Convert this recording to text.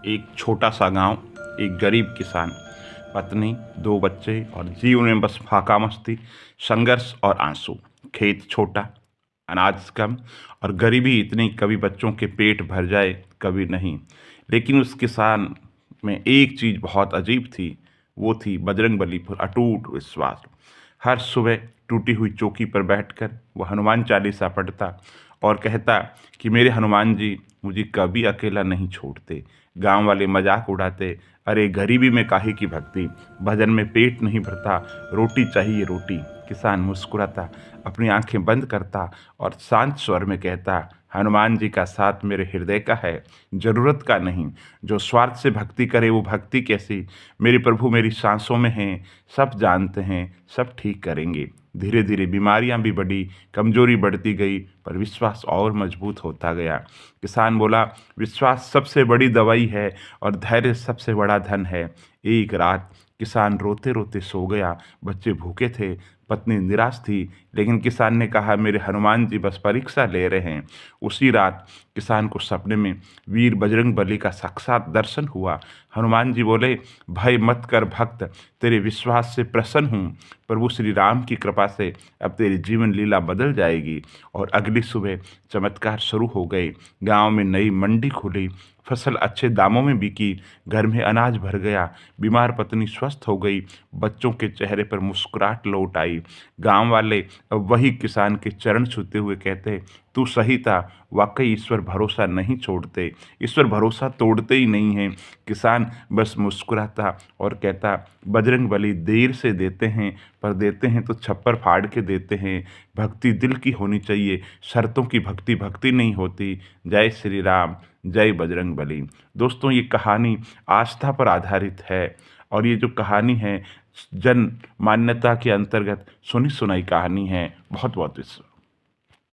एक छोटा सा गांव, एक गरीब किसान, पत्नी, 2 बच्चे और जीवन में बस फाका मस्ती, संघर्ष और आंसू। खेत छोटा, अनाज कम और गरीबी इतनी, कभी बच्चों के पेट भर जाए, कभी नहीं। लेकिन उस किसान में एक चीज़ बहुत अजीब थी, वो थी बजरंगबली पर अटूट विश्वास। हर सुबह टूटी हुई चौकी पर बैठकर वह हनुमान चालीसा पढ़ता और कहता कि मेरे हनुमान जी मुझे कभी अकेला नहीं छोड़ते। गांव वाले मजाक उड़ाते, अरे गरीबी में काहे की भक्ति, भजन में पेट नहीं भरता, रोटी चाहिए रोटी। किसान मुस्कुराता, अपनी आंखें बंद करता और शांत स्वर में कहता, हनुमान जी का साथ मेरे हृदय का है, जरूरत का नहीं। जो स्वार्थ से भक्ति करे वो भक्ति कैसी, मेरे प्रभु मेरी सांसों में हैं, सब जानते हैं, सब ठीक करेंगे। धीरे धीरे बीमारियां भी बढ़ी, कमजोरी बढ़ती गई, पर विश्वास और मजबूत होता गया। किसान बोला, विश्वास सबसे बड़ी दवाई है और धैर्य सबसे बड़ा धन है। एक रात किसान रोते रोते सो गया। बच्चे भूखे थे, पत्नी निराश थी, लेकिन किसान ने कहा, मेरे हनुमान जी बस परीक्षा ले रहे हैं। उसी रात किसान को सपने में वीर बजरंग बली का साक्षात दर्शन हुआ। हनुमान जी बोले, भय मत कर भक्त, तेरे विश्वास से प्रसन्न हूँ। प्रभु श्री राम की कृपा से अब तेरी जीवन लीला बदल जाएगी। और अगली सुबह चमत्कार शुरू हो गए। गांव में नई मंडी खुली, फसल अच्छे दामों में बिकी, घर में अनाज भर गया, बीमार पत्नी स्वस्थ हो गई, बच्चों के चेहरे पर मुस्कुराहट लौट आई। गांव वाले अब वही किसान के चरण छूते हुए कहते, तू सही था, वाकई ईश्वर भरोसा नहीं छोड़ते, ईश्वर भरोसा तोड़ते ही नहीं हैं। किसान बस मुस्कुराता और कहता, बजरंग बली देर से देते हैं, पर देते हैं तो छप्पर फाड़ के देते हैं। भक्ति दिल की होनी चाहिए, शर्तों की भक्ति भक्ति नहीं होती। जय श्री राम, जय बजरंग बली। दोस्तों, ये कहानी आस्था पर आधारित है और ये जो कहानी है जन मान्यता के अंतर्गत सुनी सुनाई कहानी है। बहुत बहुत